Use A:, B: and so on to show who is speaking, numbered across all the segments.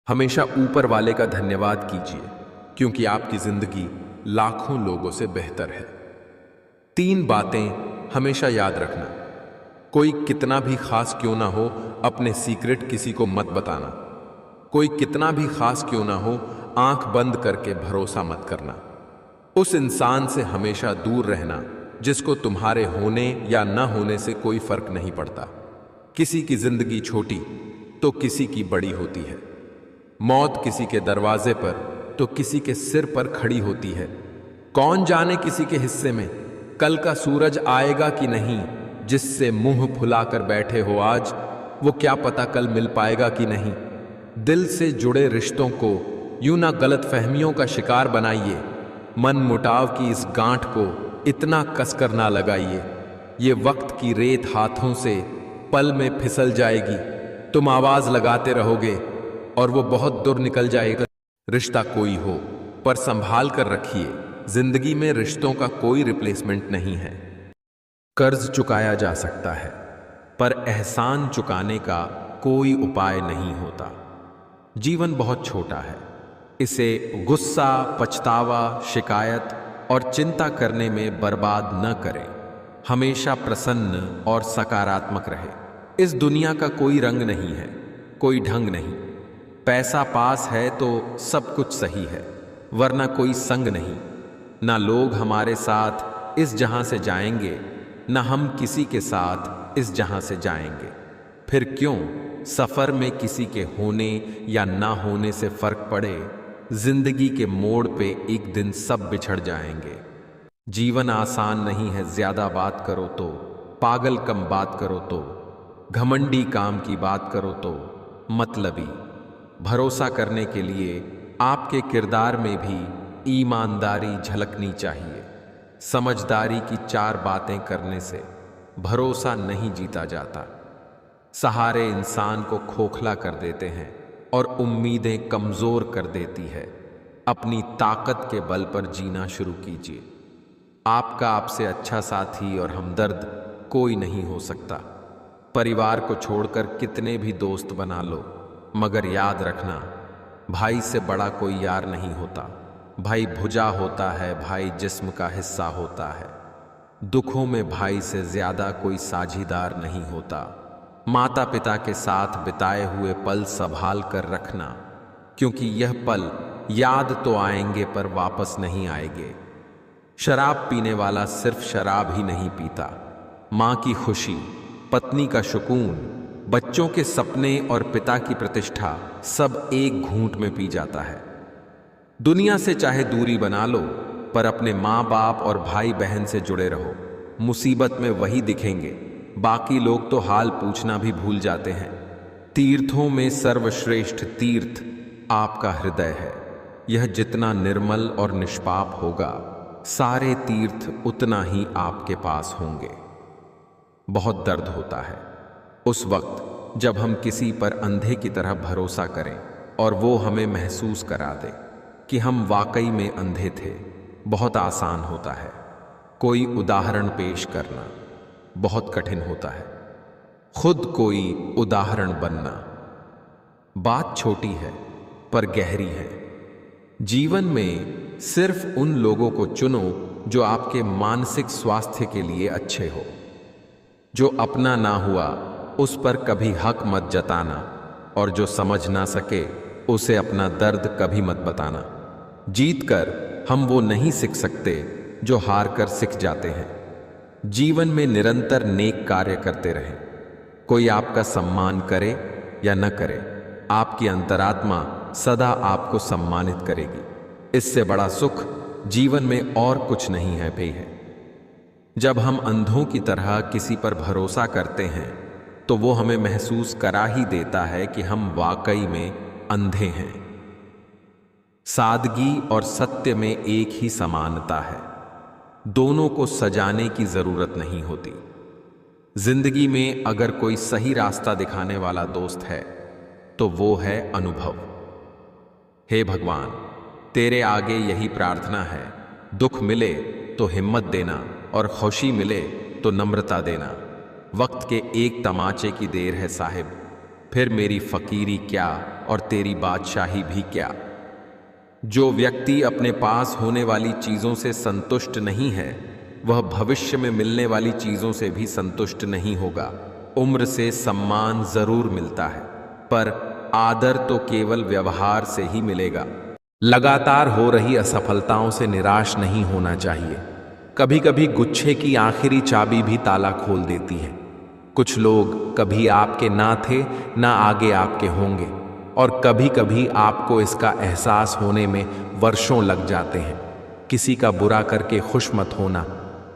A: हमेशा ऊपर वाले का धन्यवाद कीजिए, क्योंकि आपकी जिंदगी लाखों लोगों से बेहतर है। 3 बातें हमेशा याद रखना। कोई कितना भी खास क्यों ना हो, अपने सीक्रेट किसी को मत बताना। कोई कितना भी खास क्यों ना हो, आंख बंद करके भरोसा मत करना। उस इंसान से हमेशा दूर रहना जिसको तुम्हारे होने या ना होने से कोई फर्क नहीं पड़ता। किसी की जिंदगी छोटी तो किसी की बड़ी होती है। मौत किसी के दरवाजे पर तो किसी के सिर पर खड़ी होती है। कौन जाने किसी के हिस्से में कल का सूरज आएगा कि नहीं। जिससे मुंह फुलाकर बैठे हो आज, वो क्या पता कल मिल पाएगा कि नहीं। दिल से जुड़े रिश्तों को यूं ना गलत फहमियों का शिकार बनाइए। मन मुटाव की इस गांठ को इतना कसकर ना लगाइए। ये वक्त की रेत हाथों से पल में फिसल जाएगी। तुम आवाज लगाते रहोगे और वो बहुत दूर निकल जाएगा। रिश्ता कोई हो पर संभाल कर रखिए। जिंदगी में रिश्तों का कोई रिप्लेसमेंट नहीं है। कर्ज चुकाया जा सकता है, पर एहसान चुकाने का कोई उपाय नहीं होता। जीवन बहुत छोटा है, इसे गुस्सा, पछतावा, शिकायत और चिंता करने में बर्बाद न करें। हमेशा प्रसन्न और सकारात्मक रहे। इस दुनिया का कोई रंग नहीं है, कोई ढंग नहीं। पैसा पास है तो सब कुछ सही है, वरना कोई संग नहीं। ना लोग हमारे साथ इस जहां से जाएंगे, ना हम किसी के साथ इस जहां से जाएंगे। फिर क्यों सफर में किसी के होने या ना होने से फर्क पड़े। जिंदगी के मोड़ पे एक दिन सब बिछड़ जाएंगे। जीवन आसान नहीं है, ज्यादा बात करो तो, पागल कम बात करो तो, घमंडी काम की बात करो तो, मतलबी। भरोसा करने के लिए आपके किरदार में भी ईमानदारी झलकनी चाहिए। समझदारी की 4 बातें करने से भरोसा नहीं जीता जाता। सहारे इंसान को खोखला कर देते हैं और उम्मीदें कमजोर कर देती है। अपनी ताकत के बल पर जीना शुरू कीजिए। आपका आपसे अच्छा साथी और हमदर्द कोई नहीं हो सकता। परिवार को छोड़कर कितने भी दोस्त बना लो, मगर याद रखना, भाई से बड़ा कोई यार नहीं होता। भाई भुजा होता है, भाई जिस्म का हिस्सा होता है। दुखों में भाई से ज्यादा कोई साझीदार नहीं होता। माता पिता के साथ बिताए हुए पल संभाल कर रखना, क्योंकि यह पल याद तो आएंगे पर वापस नहीं आएंगे। शराब पीने वाला सिर्फ शराब ही नहीं पीता, माँ की खुशी, पत्नी का सुकून, बच्चों के सपने और पिता की प्रतिष्ठा सब एक घूंट में पी जाता है। दुनिया से चाहे दूरी बना लो, पर अपने माँ बाप और भाई बहन से जुड़े रहो। मुसीबत में वही दिखेंगे, बाकी लोग तो हाल पूछना भी भूल जाते हैं। तीर्थों में सर्वश्रेष्ठ तीर्थ आपका हृदय है। यह जितना निर्मल और निष्पाप होगा, सारे तीर्थ उतना ही आपके पास होंगे। बहुत दर्द होता है उस वक्त जब हम किसी पर अंधे की तरह भरोसा करें और वो हमें महसूस करा दे कि हम वाकई में अंधे थे। बहुत आसान होता है कोई उदाहरण पेश करना, बहुत कठिन होता है खुद कोई उदाहरण बनना। बात छोटी है पर गहरी है। जीवन में सिर्फ उन लोगों को चुनो जो आपके मानसिक स्वास्थ्य के लिए अच्छे हो। जो अपना ना हुआ उस पर कभी हक मत जताना, और जो समझ ना सके उसे अपना दर्द कभी मत बताना। जीतकर हम वो नहीं सीख सकते जो हार कर सीख जाते हैं। जीवन में निरंतर नेक कार्य करते रहें। कोई आपका सम्मान करे या न करे, आपकी अंतरात्मा सदा आपको सम्मानित करेगी। इससे बड़ा सुख जीवन में और कुछ नहीं है भई है। जब हम अंधों की तरह किसी पर भरोसा करते हैं तो वो हमें महसूस करा ही देता है कि हम वाकई में अंधे हैं। सादगी और सत्य में एक ही समानता है। दोनों को सजाने की जरूरत नहीं होती। जिंदगी में अगर कोई सही रास्ता दिखाने वाला दोस्त है तो वो है अनुभव। हे भगवान, तेरे आगे यही प्रार्थना है, दुख मिले तो हिम्मत देना और खुशी मिले तो नम्रता देना। वक्त के एक तमाचे की देर है साहिब, फिर मेरी फकीरी क्या और तेरी बादशाही भी क्या। जो व्यक्ति अपने पास होने वाली चीजों से संतुष्ट नहीं है, वह भविष्य में मिलने वाली चीजों से भी संतुष्ट नहीं होगा। उम्र से सम्मान जरूर मिलता है, पर आदर तो केवल व्यवहार से ही मिलेगा। लगातार हो रही असफलताओं से निराश नहीं होना चाहिए। कभी कभी गुच्छे की आखिरी चाबी भी ताला खोल देती है। कुछ लोग कभी आपके ना थे, ना आगे आपके होंगे, और कभी कभी आपको इसका एहसास होने में वर्षों लग जाते हैं। किसी का बुरा करके खुश मत होना,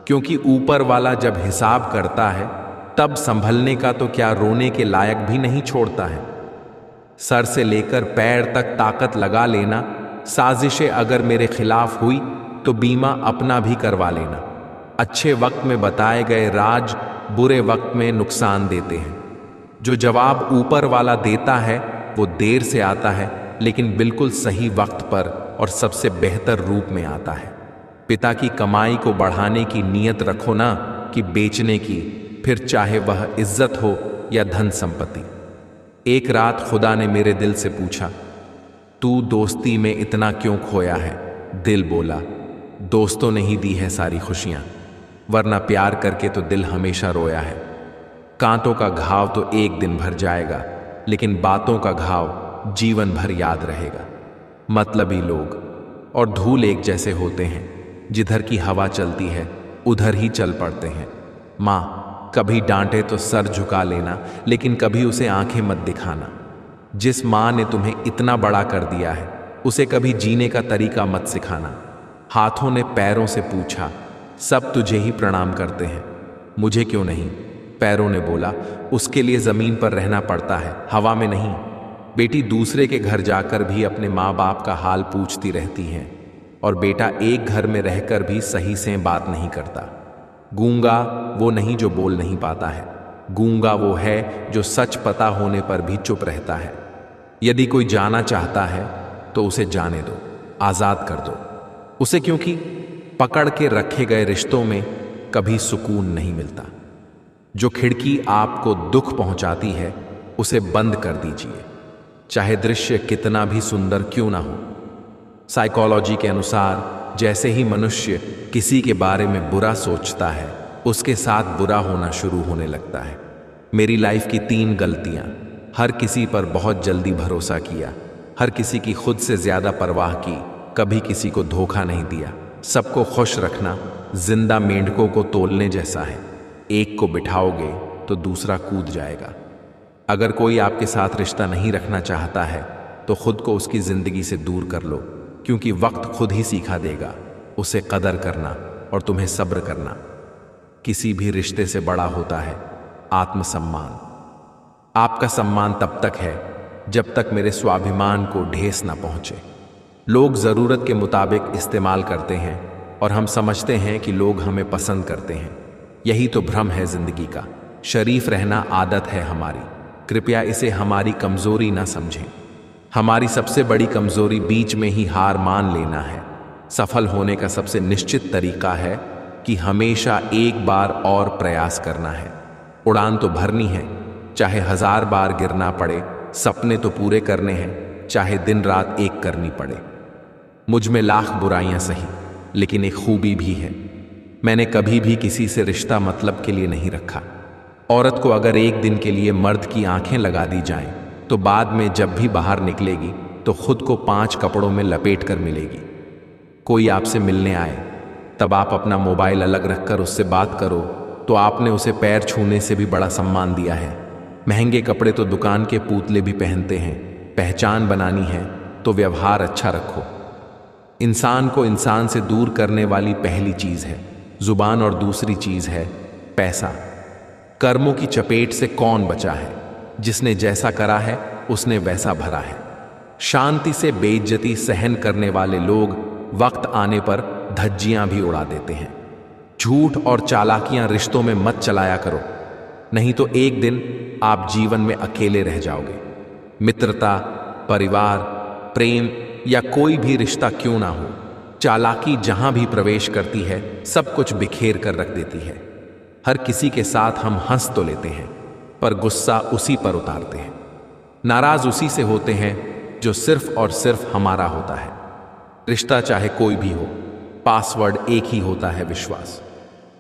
A: क्योंकि ऊपर वाला जब हिसाब करता है तब संभलने का तो क्या, रोने के लायक भी नहीं छोड़ता है। सर से लेकर पैर तक ताकत लगा लेना। साजिशें अगर मेरे खिलाफ हुई तो बीमा अपना भी करवा लेना। अच्छे वक्त में बताए गए राज बुरे वक्त में नुकसान देते हैं। जो जवाब ऊपर वाला देता है वो देर से आता है, लेकिन बिल्कुल सही वक्त पर और सबसे बेहतर रूप में आता है। पिता की कमाई को बढ़ाने की नीयत रखो ना कि बेचने की, फिर चाहे वह इज्जत हो या धन संपत्ति। एक रात खुदा ने मेरे दिल से पूछा, तू दोस्ती में इतना क्यों खोया है? दिल बोला, दोस्तों ने ही दी है सारी खुशियां, वरना प्यार करके तो दिल हमेशा रोया है। कांटों का घाव तो एक दिन भर जाएगा, लेकिन बातों का घाव जीवन भर याद रहेगा। मतलबी लोग और धूल एक जैसे होते हैं, जिधर की हवा चलती है उधर ही चल पड़ते हैं। माँ कभी डांटे तो सर झुका लेना, लेकिन कभी उसे आंखें मत दिखाना। जिस माँ ने तुम्हें इतना बड़ा कर दिया है, उसे कभी जीने का तरीका मत सिखाना। हाथों ने पैरों से पूछा, सब तुझे ही प्रणाम करते हैं, मुझे क्यों नहीं? पैरों ने बोला, उसके लिए जमीन पर रहना पड़ता है, हवा में नहीं। बेटी दूसरे के घर जाकर भी अपने माँ बाप का हाल पूछती रहती हैं, और बेटा एक घर में रहकर भी सही से बात नहीं करता। गूंगा वो नहीं जो बोल नहीं पाता है, गूंगा वो है जो सच पता होने पर भी चुप रहता है। यदि कोई जाना चाहता है तो उसे जाने दो, आजाद कर दो उसे, क्योंकि पकड़ के रखे गए रिश्तों में कभी सुकून नहीं मिलता। जो खिड़की आपको दुख पहुंचाती है उसे बंद कर दीजिए, चाहे दृश्य कितना भी सुंदर क्यों ना हो। साइकोलॉजी के अनुसार जैसे ही मनुष्य किसी के बारे में बुरा सोचता है, उसके साथ बुरा होना शुरू होने लगता है। मेरी लाइफ की 3 गलतियां: हर किसी पर बहुत जल्दी भरोसा किया, हर किसी की खुद से ज्यादा परवाह की, कभी किसी को धोखा नहीं दिया। सबको खुश रखना जिंदा मेंढकों को तोलने जैसा है, एक को बिठाओगे तो दूसरा कूद जाएगा। अगर कोई आपके साथ रिश्ता नहीं रखना चाहता है तो खुद को उसकी जिंदगी से दूर कर लो, क्योंकि वक्त खुद ही सिखा देगा उसे कदर करना और तुम्हें सब्र करना। किसी भी रिश्ते से बड़ा होता है आत्मसम्मान। आपका सम्मान तब तक है जब तक मेरे स्वाभिमान को ठेस ना पहुंचे। लोग जरूरत के मुताबिक इस्तेमाल करते हैं और हम समझते हैं कि लोग हमें पसंद करते हैं। यही तो भ्रम है जिंदगी का। शरीफ रहना आदत है हमारी, कृपया इसे हमारी कमजोरी ना समझें। हमारी सबसे बड़ी कमजोरी बीच में ही हार मान लेना है। सफल होने का सबसे निश्चित तरीका है कि हमेशा एक बार और प्रयास करना है। उड़ान तो भरनी है, चाहे 1000 बार गिरना पड़े। सपने तो पूरे करने हैं, चाहे दिन रात एक करनी पड़े। मुझ में लाख बुराइयां सही, लेकिन एक खूबी भी है, मैंने कभी भी किसी से रिश्ता मतलब के लिए नहीं रखा। औरत को अगर एक दिन के लिए मर्द की आंखें लगा दी जाएं, तो बाद में जब भी बाहर निकलेगी तो खुद को 5 कपड़ों में लपेट कर मिलेगी। कोई आपसे मिलने आए, तब आप अपना मोबाइल अलग रखकर उससे बात करो तो आपने उसे पैर छूने से भी बड़ा सम्मान दिया है। महंगे कपड़े तो दुकान के पुतले भी पहनते हैं। पहचान बनानी है तो व्यवहार अच्छा रखो। इंसान को इंसान से दूर करने वाली पहली चीज है जुबान और दूसरी चीज है पैसा। कर्मों की चपेट से कौन बचा है? जिसने जैसा करा है उसने वैसा भरा है। शांति से बेइज्जती सहन करने वाले लोग वक्त आने पर धज्जियां भी उड़ा देते हैं। झूठ और चालाकियां रिश्तों में मत चलाया करो, नहीं तो एक दिन आप जीवन में अकेले रह जाओगे। मित्रता, परिवार, प्रेम या कोई भी रिश्ता क्यों ना हो, चालाकी जहां भी प्रवेश करती है सब कुछ बिखेर कर रख देती है। हर किसी के साथ हम हंस तो लेते हैं, पर गुस्सा उसी पर उतारते हैं। नाराज उसी से होते हैं जो सिर्फ और सिर्फ हमारा होता है। रिश्ता चाहे कोई भी हो, पासवर्ड एक ही होता है, विश्वास।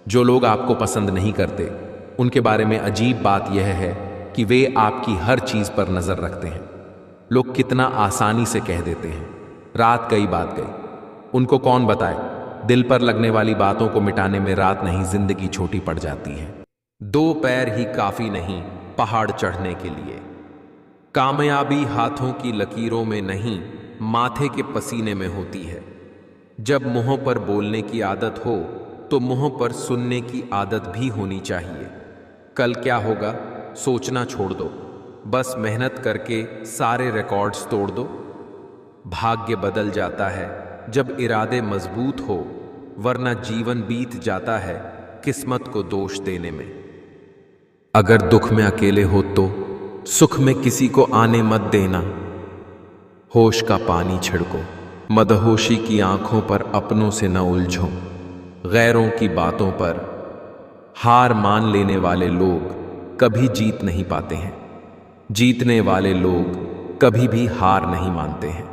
A: जो लोग आपको पसंद नहीं करते, उनके बारे में अजीब बात यह है कि वे आपकी हर चीज पर नजर रखते हैं। लोग कितना आसानी से कह देते हैं, रात गई बात गई। उनको कौन बताए, दिल पर लगने वाली बातों को मिटाने में रात नहीं, जिंदगी छोटी पड़ जाती है। 2 पैर ही काफी नहीं पहाड़ चढ़ने के लिए। कामयाबी हाथों की लकीरों में नहीं, माथे के पसीने में होती है। जब मुंह पर बोलने की आदत हो तो मुंह पर सुनने की आदत भी होनी चाहिए। कल क्या होगा सोचना छोड़ दो, बस मेहनत करके सारे रिकॉर्ड्स तोड़ दो। भाग्य बदल जाता है जब इरादे मजबूत हो, वरना जीवन बीत जाता है किस्मत को दोष देने में। अगर दुख में अकेले हो तो सुख में किसी को आने मत देना। होश का पानी छिड़को, मदहोशी की आंखों पर अपनों से न उलझो। गैरों की बातों पर हार मान लेने वाले लोग कभी जीत नहीं पाते हैं। जीतने वाले लोग कभी भी हार नहीं मानते हैं।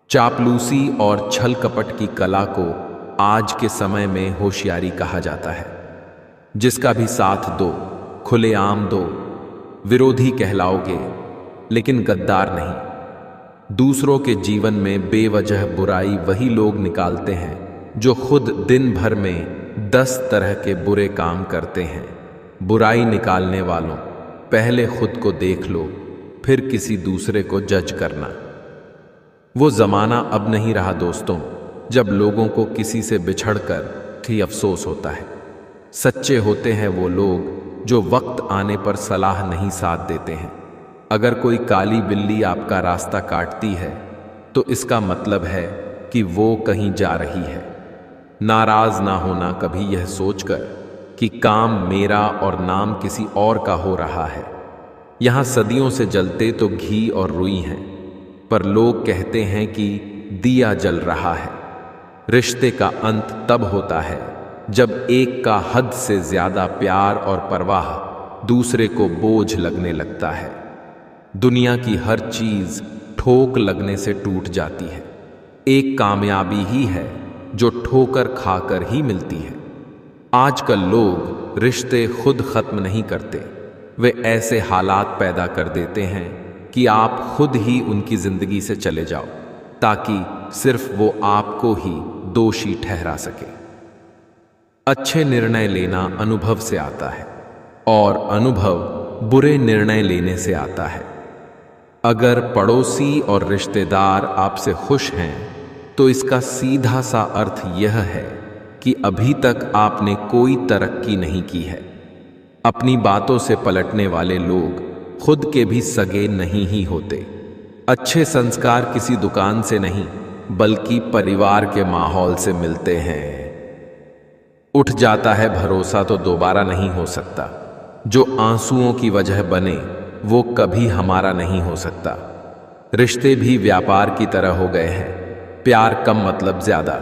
A: चापलूसी और छल कपट की कला को आज के समय में होशियारी कहा जाता है। जिसका भी साथ दो, खुलेआम दो, विरोधी कहलाओगे लेकिन गद्दार नहीं। दूसरों के जीवन में बेवजह बुराई वही लोग निकालते हैं जो खुद दिन भर में 10 तरह के बुरे काम करते हैं। बुराई निकालने वालों, पहले खुद को देख लो, फिर किसी दूसरे को जज करना। वो जमाना अब नहीं रहा दोस्तों, जब लोगों को किसी से बिछड़कर ही अफसोस होता है। सच्चे होते हैं वो लोग जो वक्त आने पर सलाह नहीं साथ देते हैं। अगर कोई काली बिल्ली आपका रास्ता काटती है तो इसका मतलब है कि वो कहीं जा रही है। नाराज ना होना कभी यह सोचकर कि काम मेरा और नाम किसी और का हो रहा है। यहां सदियों से जलते तो घी और रुई हैं, पर लोग कहते हैं कि दिया जल रहा है। रिश्ते का अंत तब होता है जब एक का हद से ज्यादा प्यार और परवाह दूसरे को बोझ लगने लगता है। दुनिया की हर चीज ठोक लगने से टूट जाती है। एक कामयाबी ही है जो ठोकर खाकर ही मिलती है। आजकल लोग रिश्ते खुद खत्म नहीं करते, वे ऐसे हालात पैदा कर देते हैं कि आप खुद ही उनकी जिंदगी से चले जाओ, ताकि सिर्फ वो आपको ही दोषी ठहरा सके। अच्छे निर्णय लेना अनुभव से आता है और अनुभव बुरे निर्णय लेने से आता है। अगर पड़ोसी और रिश्तेदार आपसे खुश हैं तो इसका सीधा सा अर्थ यह है कि अभी तक आपने कोई तरक्की नहीं की है। अपनी बातों से पलटने वाले लोग खुद के भी सगे नहीं ही होते। अच्छे संस्कार किसी दुकान से नहीं बल्कि परिवार के माहौल से मिलते हैं। उठ जाता है भरोसा तो दोबारा नहीं हो सकता। जो आंसुओं की वजह बने वो कभी हमारा नहीं हो सकता। रिश्ते भी व्यापार की तरह हो गए हैं, प्यार कम मतलब ज्यादा।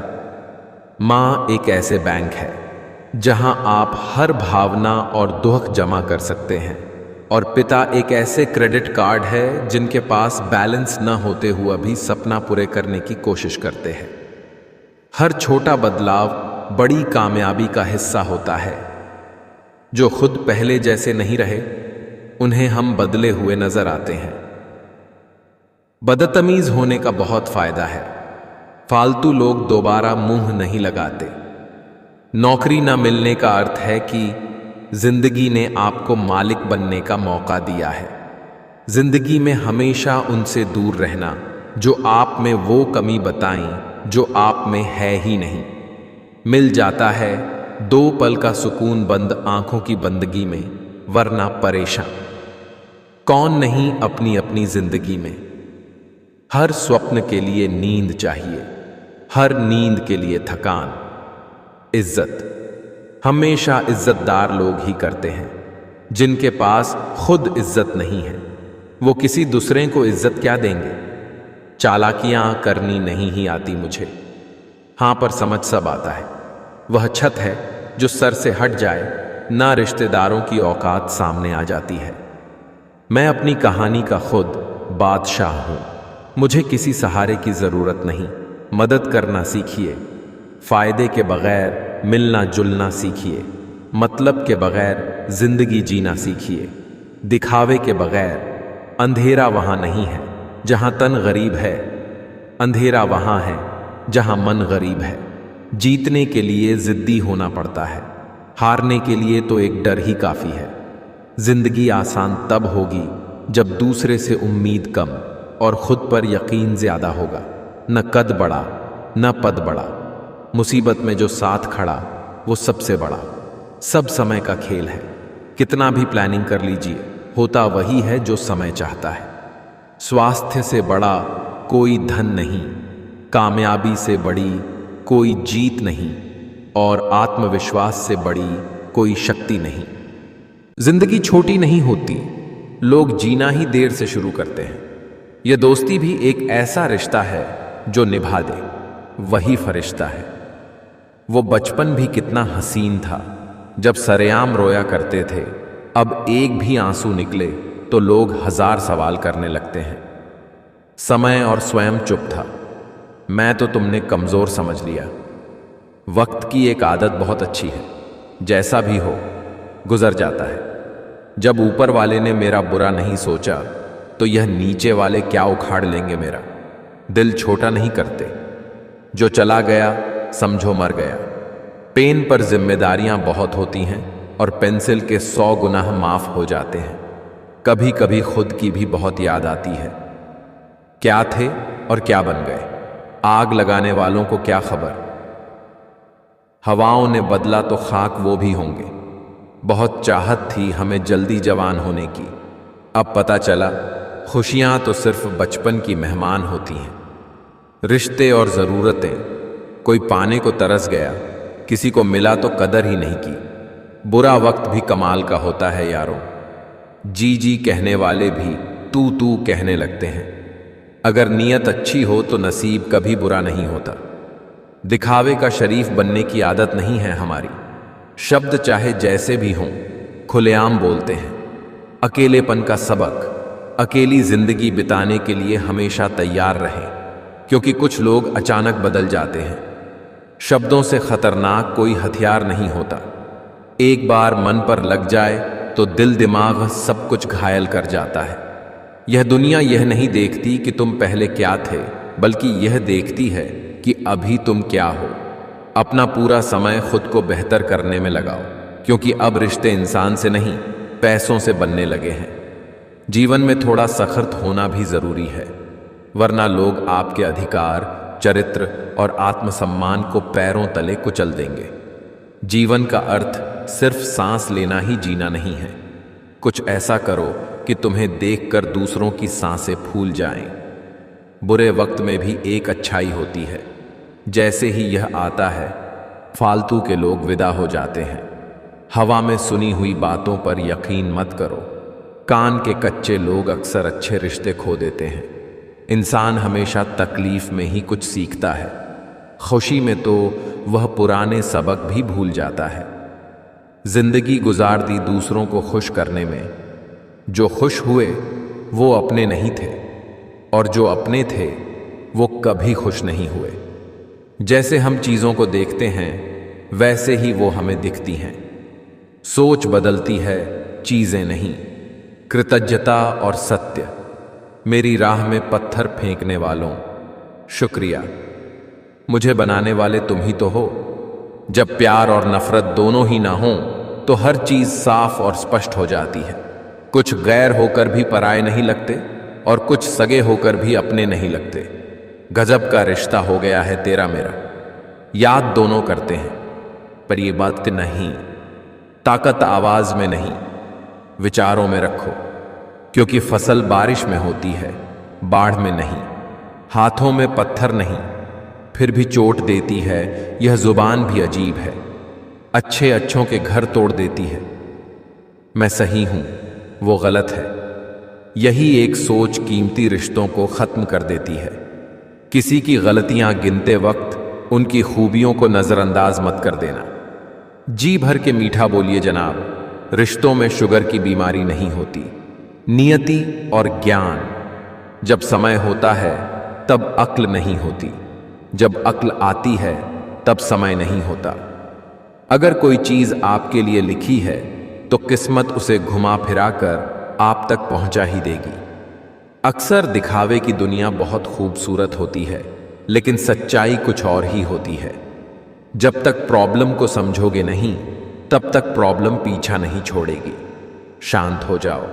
A: माँ एक ऐसे बैंक है जहां आप हर भावना और दुख जमा कर सकते हैं, और पिता एक ऐसे क्रेडिट कार्ड है जिनके पास बैलेंस न होते हुए भी सपना पूरे करने की कोशिश करते हैं। हर छोटा बदलाव बड़ी कामयाबी का हिस्सा होता है। जो खुद पहले जैसे नहीं रहे उन्हें हम बदले हुए नजर आते हैं। बदतमीज होने का बहुत फायदा है। फालतू लोग दोबारा मुंह नहीं लगाते। नौकरी न मिलने का अर्थ है कि जिंदगी ने आपको मालिक बनने का मौका दिया है। जिंदगी में हमेशा उनसे दूर रहना जो आप में वो कमी बताएं जो आप में है ही नहीं। मिल जाता है 2 पल का सुकून बंद आंखों की बंदगी में, वरना परेशान कौन नहीं अपनी अपनी जिंदगी में। हर स्वप्न के लिए नींद चाहिए, हर नींद के लिए थकान। इज्जत हमेशा इज्जतदार लोग ही करते हैं। जिनके पास खुद इज्जत नहीं है वो किसी दूसरे को इज्जत क्या देंगे। चालाकियां करनी नहीं ही आती मुझे, हां पर समझ सब आता है। वह छत है जो सर से हट जाए ना रिश्तेदारों की औकात सामने आ जाती है। मैं अपनी कहानी का खुद बादशाह हूं। मुझे किसी सहारे की जरूरत नहीं। मदद करना सीखिए। फायदे के बगैर मिलना जुलना सीखिए। मतलब के बगैर जिंदगी जीना सीखिए। दिखावे के बगैर अंधेरा वहां नहीं है जहां तन गरीब है। अंधेरा वहां है जहां मन गरीब है। जीतने के लिए जिद्दी होना पड़ता है, हारने के लिए तो एक डर ही काफी है। जिंदगी आसान तब होगी जब दूसरे से उम्मीद कम और खुद पर यकीन ज्यादा होगा। न कद बड़ा न पद बड़ा, मुसीबत में जो साथ खड़ा वो सबसे बड़ा। सब समय का खेल है, कितना भी प्लानिंग कर लीजिए, होता वही है जो समय चाहता है। स्वास्थ्य से बड़ा कोई धन नहीं, कामयाबी से बड़ी कोई जीत नहीं, और आत्मविश्वास से बड़ी कोई शक्ति नहीं। जिंदगी छोटी नहीं होती, लोग जीना ही देर से शुरू करते हैं। यह दोस्ती भी एक ऐसा रिश्ता है जो निभा दे, वही फरिश्ता है। वो बचपन भी कितना हसीन था जब सरेआम रोया करते थे। अब एक भी आंसू निकले तो लोग 1000 सवाल करने लगते हैं। समय और स्वयं चुप था। मैं तो तुमने कमजोर समझ लिया। वक्त की एक आदत बहुत अच्छी है, जैसा भी हो गुजर जाता है। जब ऊपर वाले ने मेरा बुरा नहीं सोचा तो यह नीचे वाले क्या उखाड़ लेंगे मेरा। दिल छोटा नहीं करते, जो चला गया समझो मर गया। पेन पर जिम्मेदारियां बहुत होती हैं और पेंसिल के 100 गुनाह माफ हो जाते हैं। कभी कभी खुद की भी बहुत याद आती है। क्या थे और क्या बन गए, आग लगाने वालों को क्या खबर। हवाओं ने बदला तो खाक वो भी होंगे। बहुत चाहत थी हमें जल्दी जवान होने की, अब पता चला खुशियां तो सिर्फ बचपन की मेहमान होती हैं। रिश्ते और ज़रूरतें, कोई पाने को तरस गया, किसी को मिला तो कदर ही नहीं की। बुरा वक्त भी कमाल का होता है यारों, जी जी कहने वाले भी तू तू कहने लगते हैं। अगर नीयत अच्छी हो तो नसीब कभी बुरा नहीं होता। दिखावे का शरीफ बनने की आदत नहीं है हमारी। शब्द चाहे जैसे भी हों खुलेआम बोलते हैं। अकेलेपन का सबक, अकेली जिंदगी बिताने के लिए हमेशा तैयार रहें, क्योंकि कुछ लोग अचानक बदल जाते हैं। शब्दों से खतरनाक कोई हथियार नहीं होता। एक बार मन पर लग जाए तो दिल दिमाग सब कुछ घायल कर जाता है। यह दुनिया यह नहीं देखती कि तुम पहले क्या थे, बल्कि यह देखती है कि अभी तुम क्या हो। अपना पूरा समय खुद को बेहतर करने में लगाओ, क्योंकि अब रिश्ते इंसान से नहीं पैसों से बनने लगे हैं। जीवन में थोड़ा सख्त होना भी जरूरी है, वरना लोग आपके अधिकार, चरित्र और आत्मसम्मान को पैरों तले कुचल देंगे। जीवन का अर्थ सिर्फ सांस लेना ही जीना नहीं है। कुछ ऐसा करो कि तुम्हें देखकर दूसरों की सांसें फूल जाएं। बुरे वक्त में भी एक अच्छाई होती है, जैसे ही यह आता है फालतू के लोग विदा हो जाते हैं। हवा में सुनी हुई बातों पर यकीन मत करो। कान के कच्चे लोग अक्सर अच्छे रिश्ते खो देते हैं। इंसान हमेशा तकलीफ में ही कुछ सीखता है, खुशी में तो वह पुराने सबक भी भूल जाता है। जिंदगी गुजार दी दूसरों को खुश करने में। जो खुश हुए वो अपने नहीं थे, और जो अपने थे वो कभी खुश नहीं हुए। जैसे हम चीज़ों को देखते हैं वैसे ही वो हमें दिखती हैं। सोच बदलती है, चीज़ें नहीं। कृतज्ञता और सत्य। मेरी राह में पत्थर फेंकने वालों शुक्रिया। मुझे बनाने वाले तुम ही तो हो। जब प्यार और नफरत दोनों ही ना हो तो हर चीज साफ और स्पष्ट हो जाती है। कुछ गैर होकर भी पराये नहीं लगते और कुछ सगे होकर भी अपने नहीं लगते। गजब का रिश्ता हो गया है तेरा मेरा। याद दोनों करते हैं पर ये बात नहीं। ताकत आवाज में नहीं, विचारों में रखो, क्योंकि फसल बारिश में होती है, बाढ़ में नहीं। हाथों में पत्थर नहीं, फिर भी चोट देती है। यह जुबान भी अजीब है, अच्छे अच्छों के घर तोड़ देती है। मैं सही हूं, वो गलत है, यही एक सोच कीमती रिश्तों को खत्म कर देती है। किसी की गलतियां गिनते वक्त उनकी खूबियों को नजरअंदाज मत कर देना। जी भर के मीठा बोलिए जनाब, रिश्तों में शुगर की बीमारी नहीं होती। नियति और ज्ञान। जब समय होता है तब अक्ल नहीं होती, जब अक्ल आती है तब समय नहीं होता। अगर कोई चीज आपके लिए लिखी है तो किस्मत उसे घुमा फिरा कर आप तक पहुंचा ही देगी। अक्सर दिखावे की दुनिया बहुत खूबसूरत होती है, लेकिन सच्चाई कुछ और ही होती है। जब तक प्रॉब्लम को समझोगे नहीं, तब तक प्रॉब्लम पीछा नहीं छोड़ेगी। शांत हो जाओ,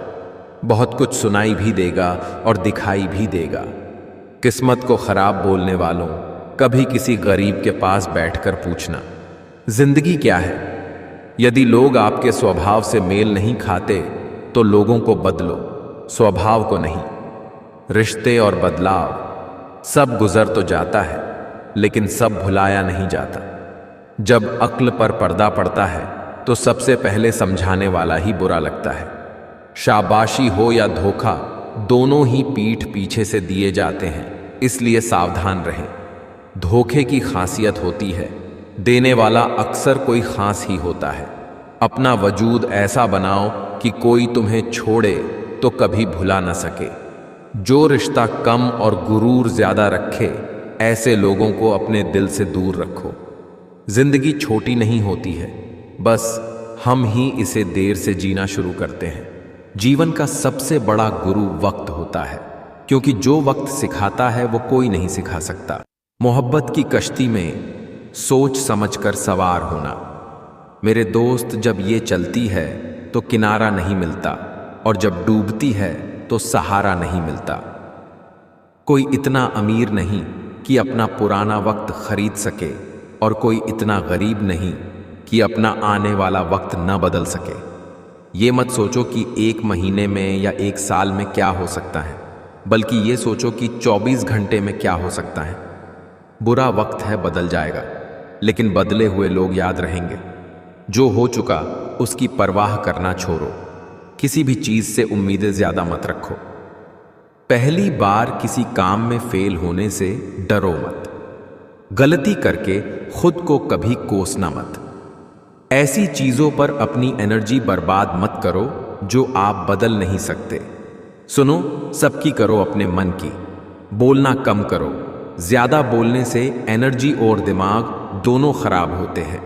A: बहुत कुछ सुनाई भी देगा और दिखाई भी देगा। किस्मत को खराब बोलने वालों, कभी किसी गरीब के पास बैठकर पूछना, जिंदगी क्या है? यदि लोग आपके स्वभाव से मेल नहीं खाते तो लोगों को बदलो, स्वभाव को नहीं। रिश्ते और बदलाव सब गुजर तो जाता है, लेकिन सब भुलाया नहीं जाता। जब अक्ल पर पर्दा पड़ता है तो सबसे पहले समझाने वाला ही बुरा लगता है। शाबाशी हो या धोखा, दोनों ही पीठ पीछे से दिए जाते हैं, इसलिए सावधान रहें। धोखे की खासियत होती है, देने वाला अक्सर कोई खास ही होता है। अपना वजूद ऐसा बनाओ कि कोई तुम्हें छोड़े तो कभी भुला न सके। जो रिश्ता कम और गुरूर ज्यादा रखे, ऐसे लोगों को अपने दिल से दूर रखो। जिंदगी छोटी नहीं होती है, बस हम ही इसे देर से जीना शुरू करते हैं। जीवन का सबसे बड़ा गुरु वक्त होता है, क्योंकि जो वक्त सिखाता है वो कोई नहीं सिखा सकता। मोहब्बत की कश्ती में सोच समझकर सवार होना। मेरे दोस्त, जब ये चलती है तो किनारा नहीं मिलता, और जब डूबती है तो सहारा नहीं मिलता। कोई इतना अमीर नहीं कि अपना पुराना वक्त खरीद सके, और कोई इतना गरीब नहीं कि अपना आने वाला वक्त न बदल सके। ये मत सोचो कि 1 महीने में या 1 साल में क्या हो सकता है, बल्कि ये सोचो कि 24 घंटे में क्या हो सकता है। बुरा वक्त है, बदल जाएगा, लेकिन बदले हुए लोग याद रहेंगे। जो हो चुका उसकी परवाह करना छोड़ो। किसी भी चीज से उम्मीदें ज्यादा मत रखो। पहली बार किसी काम में फेल होने से डरो मत। गलती करके खुद को कभी कोसना मत। ऐसी चीजों पर अपनी एनर्जी बर्बाद मत करो जो आप बदल नहीं सकते। सुनो, सबकी करो अपने मन की। बोलना कम करो। ज्यादा बोलने से एनर्जी और दिमाग दोनों खराब होते हैं।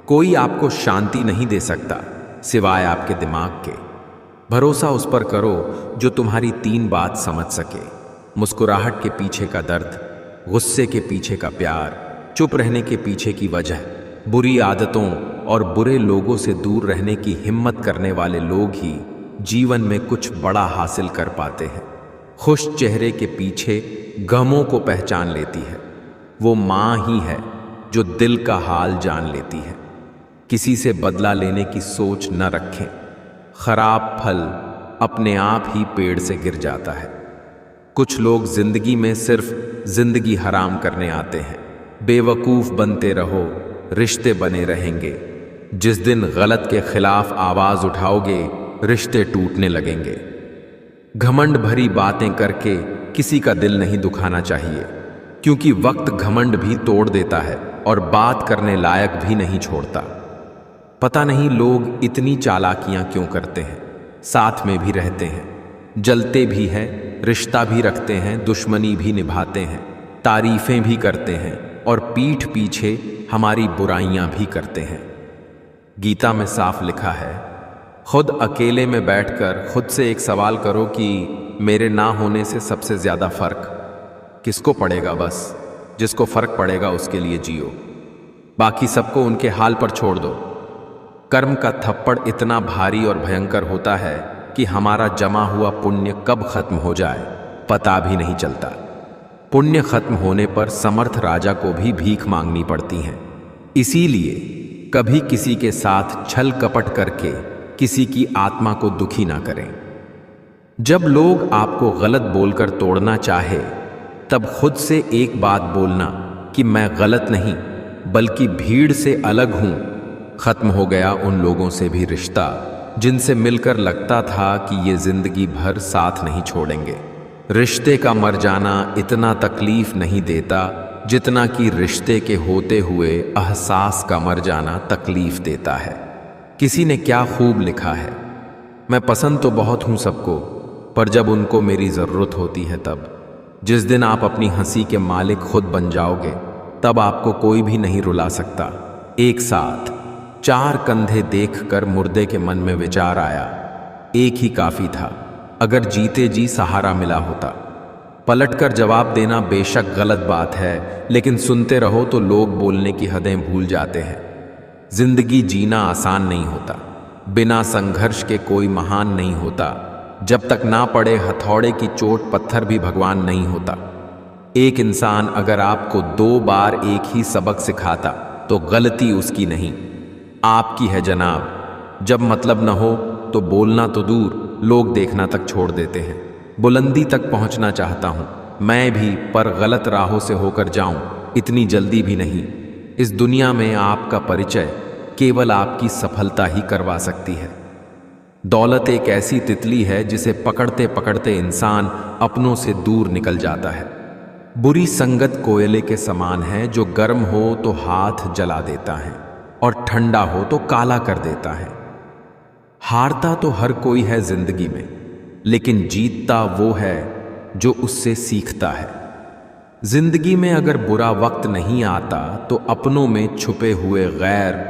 A: कोई आपको शांति नहीं दे सकता सिवाय आपके दिमाग के। भरोसा उस पर करो जो तुम्हारी 3 बात समझ सके। मुस्कुराहट के पीछे का दर्द, गुस्से के पीछे का प्यार, चुप रहने के पीछे की वजह। बुरी आदतों और बुरे लोगों से दूर रहने की हिम्मत करने वाले लोग ही जीवन में कुछ बड़ा हासिल कर पाते हैं। खुश चेहरे के पीछे गमों को पहचान लेती है वो माँ ही है जो दिल का हाल जान लेती है। किसी से बदला लेने की सोच न रखें। खराब फल अपने आप ही पेड़ से गिर जाता है। कुछ लोग जिंदगी में सिर्फ जिंदगी हराम करने आते हैं। बेवकूफ बनते रहो, रिश्ते बने रहेंगे। जिस दिन गलत के खिलाफ आवाज उठाओगे, रिश्ते टूटने लगेंगे। घमंड भरी बातें करके किसी का दिल नहीं दुखाना चाहिए, क्योंकि वक्त घमंड भी तोड़ देता है और बात करने लायक भी नहीं छोड़ता। पता नहीं लोग इतनी चालाकियां क्यों करते हैं। साथ में भी रहते हैं, जलते भी हैं, रिश्ता भी रखते हैं, दुश्मनी भी निभाते हैं, तारीफें भी करते हैं और पीठ पीछे हमारी बुराइयां भी करते हैं। गीता में साफ लिखा है, खुद अकेले में बैठकर खुद से एक सवाल करो कि मेरे ना होने से सबसे ज्यादा फर्क किसको पड़ेगा। बस जिसको फर्क पड़ेगा उसके लिए जियो, बाकी सबको उनके हाल पर छोड़ दो। कर्म का थप्पड़ इतना भारी और भयंकर होता है कि हमारा जमा हुआ पुण्य कब खत्म हो जाए पता भी नहीं चलता। पुण्य खत्म होने पर समर्थ राजा को भी भीख मांगनी पड़ती है। इसीलिए कभी किसी के साथ छल कपट करके किसी की आत्मा को दुखी ना करें। जब लोग आपको गलत बोलकर तोड़ना चाहे, तब खुद से एक बात बोलना कि मैं गलत नहीं बल्कि भीड़ से अलग हूं। खत्म हो गया उन लोगों से भी रिश्ता जिनसे मिलकर लगता था कि ये जिंदगी भर साथ नहीं छोड़ेंगे। रिश्ते का मर जाना इतना तकलीफ नहीं देता जितना कि रिश्ते के होते हुए एहसास का मर जाना तकलीफ देता है। किसी ने क्या खूब लिखा है, मैं पसंद तो बहुत हूं सबको, पर जब उनको मेरी ज़रूरत होती है तब, जिस दिन आप अपनी हंसी के मालिक खुद बन जाओगे, तब आपको कोई भी नहीं रुला सकता। एक साथ 4 कंधे देखकर मुर्दे के मन में विचार आया, एक ही काफ़ी था। अगर जीते जी सहारा मिला होता। पलटकर जवाब देना बेशक गलत बात है, लेकिन सुनते रहो तो लोग बोलने की हदें भूल जाते हैं। जिंदगी जीना आसान नहीं होता, बिना संघर्ष के कोई महान नहीं होता। जब तक ना पड़े हथौड़े की चोट, पत्थर भी भगवान नहीं होता। एक इंसान अगर आपको 2 बार एक ही सबक सिखाता तो गलती उसकी नहीं, आपकी है जनाब। जब मतलब न हो तो बोलना तो दूर, लोग देखना तक छोड़ देते हैं। बुलंदी तक पहुंचना चाहता हूं मैं भी, पर गलत राहों से होकर जाऊं, इतनी जल्दी भी नहीं। इस दुनिया में आपका परिचय केवल आपकी सफलता ही करवा सकती है। दौलत एक ऐसी तितली है जिसे पकड़ते पकड़ते इंसान अपनों से दूर निकल जाता है। बुरी संगत कोयले के समान है, जो गर्म हो तो हाथ जला देता है और ठंडा हो तो काला कर देता है। हारता तो हर कोई है जिंदगी में, लेकिन जीतता वो है जो उससे सीखता है। जिंदगी में अगर बुरा वक्त नहीं आता तो अपनों में छुपे हुए गैर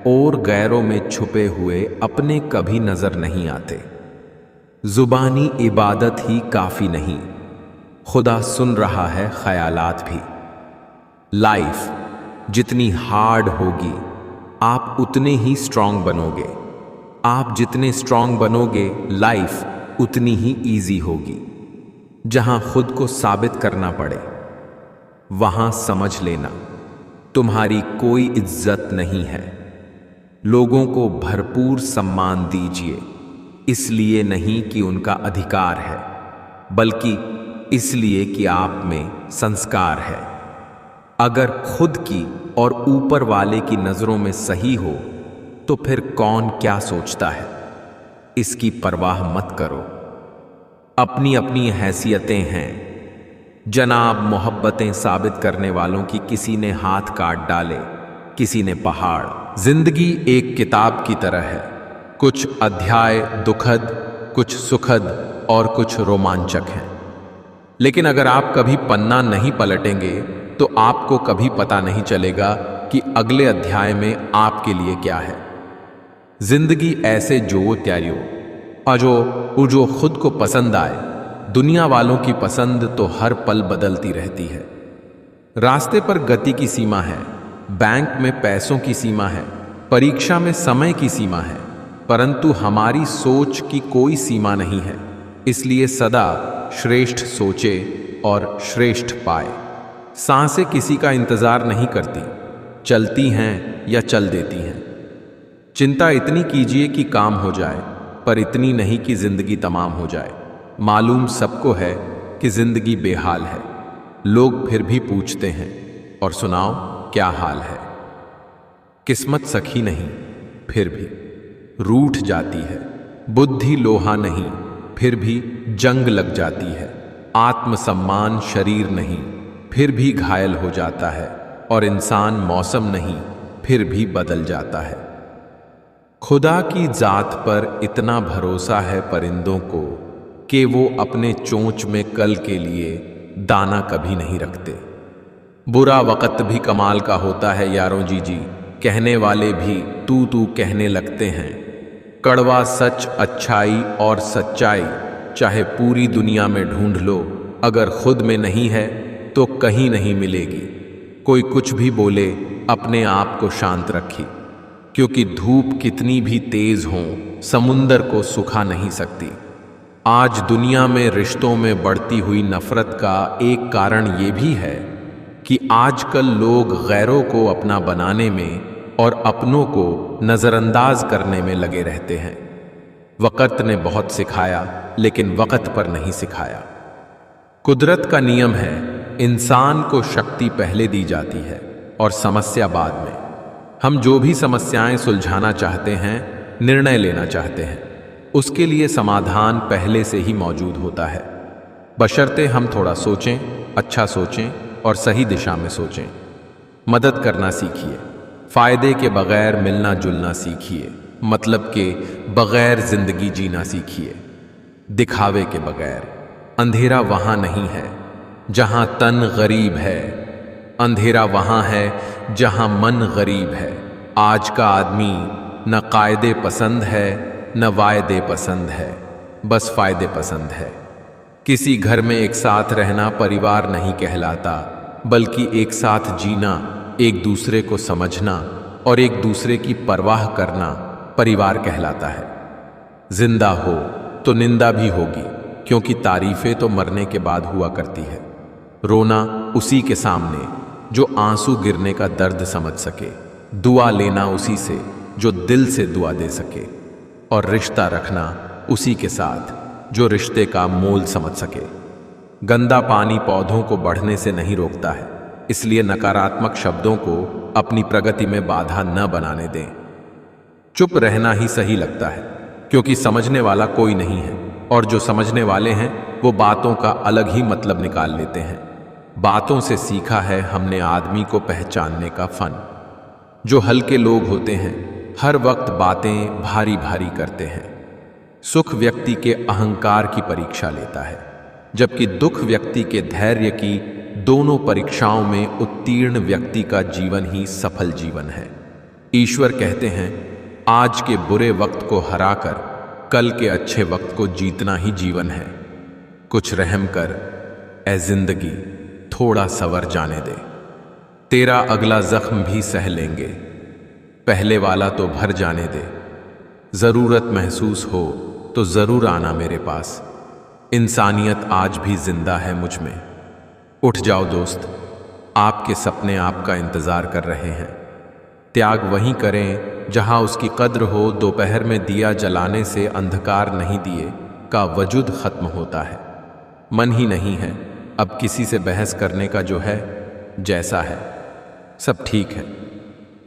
A: और गैरों में छुपे हुए अपने कभी नजर नहीं आते। जुबानी इबादत ही काफी नहीं, खुदा सुन रहा है ख्यालात भी। लाइफ जितनी हार्ड होगी, आप उतने ही स्ट्रांग बनोगे। आप जितने स्ट्रांग बनोगे, लाइफ उतनी ही इजी होगी। जहां खुद को साबित करना पड़े, वहां समझ लेना तुम्हारी कोई इज्जत नहीं है। लोगों को भरपूर सम्मान दीजिए, इसलिए नहीं कि उनका अधिकार है, बल्कि इसलिए कि आप में संस्कार है। अगर खुद की और ऊपर वाले की नजरों में सही हो तो फिर कौन क्या सोचता है, इसकी परवाह मत करो। अपनी अपनी हैसियतें हैं जनाब। मोहब्बतें साबित करने वालों की किसी ने हाथ काट डाले, किसी ने पहाड़। जिंदगी एक किताब की तरह है, कुछ अध्याय दुखद, कुछ सुखद और कुछ रोमांचक हैं। लेकिन अगर आप कभी पन्ना नहीं पलटेंगे तो आपको कभी पता नहीं चलेगा कि अगले अध्याय में आपके लिए क्या है। जिंदगी ऐसे जो त्यारियो जो खुद को पसंद आए। दुनिया वालों की पसंद तो हर पल बदलती रहती है। रास्ते पर गति की सीमा है, बैंक में पैसों की सीमा है, परीक्षा में समय की सीमा है, परंतु हमारी सोच की कोई सीमा नहीं है। इसलिए सदा श्रेष्ठ सोचे और श्रेष्ठ पाए। सांसें किसी का इंतजार नहीं करती, चलती हैं या चल देती हैं। चिंता इतनी कीजिए कि काम हो जाए, पर इतनी नहीं कि जिंदगी तमाम हो जाए। मालूम सबको है कि जिंदगी बेहाल है, लोग फिर भी पूछते हैं, और सुनाओ क्या हाल है। किस्मत सखी नहीं, फिर भी रूठ जाती है। बुद्धि लोहा नहीं, फिर भी जंग लग जाती है। आत्मसम्मान शरीर नहीं, फिर भी घायल हो जाता है। और इंसान मौसम नहीं, फिर भी बदल जाता है। खुदा की जात पर इतना भरोसा है परिंदों को कि वो अपने चोंच में कल के लिए दाना कभी नहीं रखते। बुरा वक़्त भी कमाल का होता है यारों जी, कहने वाले भी तू तू कहने लगते हैं। कड़वा सच, अच्छाई और सच्चाई चाहे पूरी दुनिया में ढूंढ लो, अगर खुद में नहीं है तो कहीं नहीं मिलेगी। कोई कुछ भी बोले, अपने आप को शांत रखी, क्योंकि धूप कितनी भी तेज हो, समुंदर को सुखा नहीं सकती। आज दुनिया में रिश्तों में बढ़ती हुई नफरत का एक कारण ये भी है कि आजकल लोग गैरों को अपना बनाने में और अपनों को नजरअंदाज करने में लगे रहते हैं। वक़्त ने बहुत सिखाया, लेकिन वक़्त पर नहीं सिखाया। कुदरत का नियम है, इंसान को शक्ति पहले दी जाती है और समस्या बाद में। हम जो भी समस्याएं सुलझाना चाहते हैं, निर्णय लेना चाहते हैं, उसके लिए समाधान पहले से ही मौजूद होता है, बशर्ते हम थोड़ा सोचें, अच्छा सोचें और सही दिशा में सोचें। मदद करना सीखिए, फायदे के बगैर मिलना जुलना सीखिए, मतलब के बगैर जिंदगी जीना सीखिए। दिखावे के बगैर। अंधेरा वहां नहीं है जहां तन गरीब है, अंधेरा वहां है जहां मन गरीब है। आज का आदमी न कायदे पसंद है न वायदे पसंद है, बस फायदे पसंद है। किसी घर में एक साथ रहना परिवार नहीं कहलाता, बल्कि एक साथ जीना, एक दूसरे को समझना और एक दूसरे की परवाह करना परिवार कहलाता है। जिंदा हो तो निंदा भी होगी, क्योंकि तारीफें तो मरने के बाद हुआ करती है। रोना उसी के सामने जो आंसू गिरने का दर्द समझ सके, दुआ लेना उसी से जो दिल से दुआ दे सके, और रिश्ता रखना उसी के साथ जो रिश्ते का मोल समझ सके। गंदा पानी पौधों को बढ़ने से नहीं रोकता है, इसलिए नकारात्मक शब्दों को अपनी प्रगति में बाधा न बनाने दें। चुप रहना ही सही लगता है, क्योंकि समझने वाला कोई नहीं है, और जो समझने वाले हैं वो बातों का अलग ही मतलब निकाल लेते हैं। बातों से सीखा है हमने आदमी को पहचानने का फन। जो हल्के लोग होते हैं हर वक्त बातें भारी भारी करते हैं। सुख व्यक्ति के अहंकार की परीक्षा लेता है, जबकि दुख व्यक्ति के धैर्य की। दोनों परीक्षाओं में उत्तीर्ण व्यक्ति का जीवन ही सफल जीवन है। ईश्वर कहते हैं, आज के बुरे वक्त को हराकर कल के अच्छे वक्त को जीतना ही जीवन है। कुछ रहम कर ए जिंदगी, थोड़ा सवर जाने दे। तेरा अगला जख्म भी सह लेंगे, पहले वाला तो भर जाने दे। जरूरत महसूस हो तो जरूर आना मेरे पास, इंसानियत आज भी जिंदा है मुझ में। उठ जाओ दोस्त, आपके सपने आपका इंतजार कर रहे हैं। त्याग वहीं करें जहां उसकी कद्र हो। दोपहर में दिया जलाने से अंधकार नहीं दिए का वजूद खत्म होता है। मन ही नहीं है अब किसी से बहस करने का, जो है जैसा है सब ठीक है।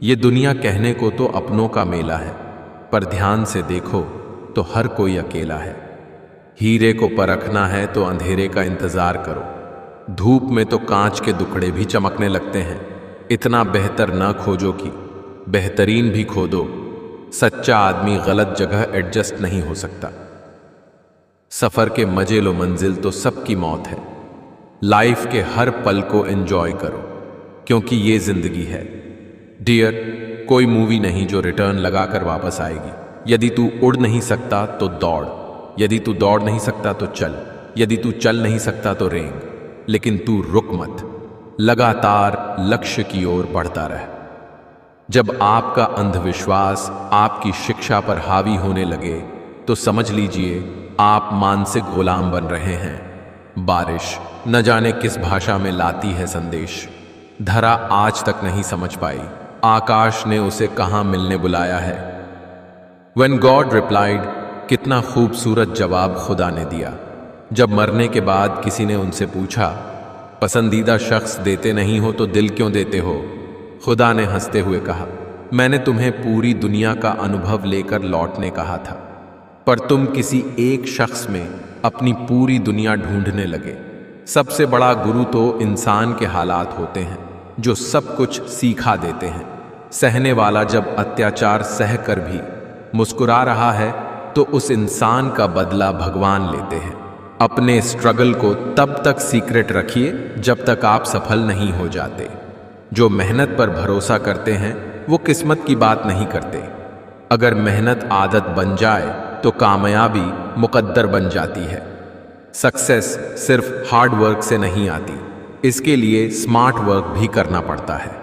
A: ये दुनिया कहने को तो अपनों का मेला है, पर ध्यान से देखो तो हर कोई अकेला है। हीरे को परखना है तो अंधेरे का इंतजार करो। धूप में तो कांच के दुकड़े भी चमकने लगते हैं। इतना बेहतर ना खोजो कि बेहतरीन भी खो दो। सच्चा आदमी गलत जगह एडजस्ट नहीं हो सकता। सफर के मजे लो, मंजिल तो सबकी मौत है। लाइफ के हर पल को एंजॉय करो, क्योंकि ये जिंदगी है। डियर, कोई मूवी नहीं जो रिटर्न लगाकर वापस आएगी। यदि तू उड़ नहीं सकता तो दौड़, यदि तू दौड़ नहीं सकता तो चल, यदि तू चल नहीं सकता तो रेंग, लेकिन तू रुक मत। लगातार लक्ष्य की ओर बढ़ता रह। जब आपका अंधविश्वास आपकी शिक्षा पर हावी होने लगे तो समझ लीजिए आप मानसिक गुलाम बन रहे हैं। बारिश न जाने किस भाषा में लाती है संदेश। धरा आज तक नहीं समझ पाई आकाश ने उसे कहां मिलने बुलाया है। When God replied, कितना खूबसूरत जवाब खुदा ने दिया। जब मरने के बाद किसी ने उनसे पूछा, पसंदीदा शख्स देते नहीं हो तो दिल क्यों देते हो? खुदा ने हंसते हुए कहा, मैंने तुम्हें पूरी दुनिया का अनुभव लेकर लौटने कहा था, पर तुम किसी एक शख्स में अपनी पूरी दुनिया ढूंढने लगे। सबसे बड़ा गुरु तो इंसान के हालात होते हैं, जो सब कुछ सिखा देते हैं। सहने वाला जब अत्याचार सह कर भी मुस्कुरा रहा है तो उस इंसान का बदला भगवान लेते हैं। अपने स्ट्रगल को तब तक सीक्रेट रखिए जब तक आप सफल नहीं हो जाते। जो मेहनत पर भरोसा करते हैं वो किस्मत की बात नहीं करते। अगर मेहनत आदत बन जाए तो कामयाबी मुकद्दर बन जाती है। सक्सेस सिर्फ हार्ड वर्क से नहीं आती, इसके लिए स्मार्ट वर्क भी करना पड़ता है।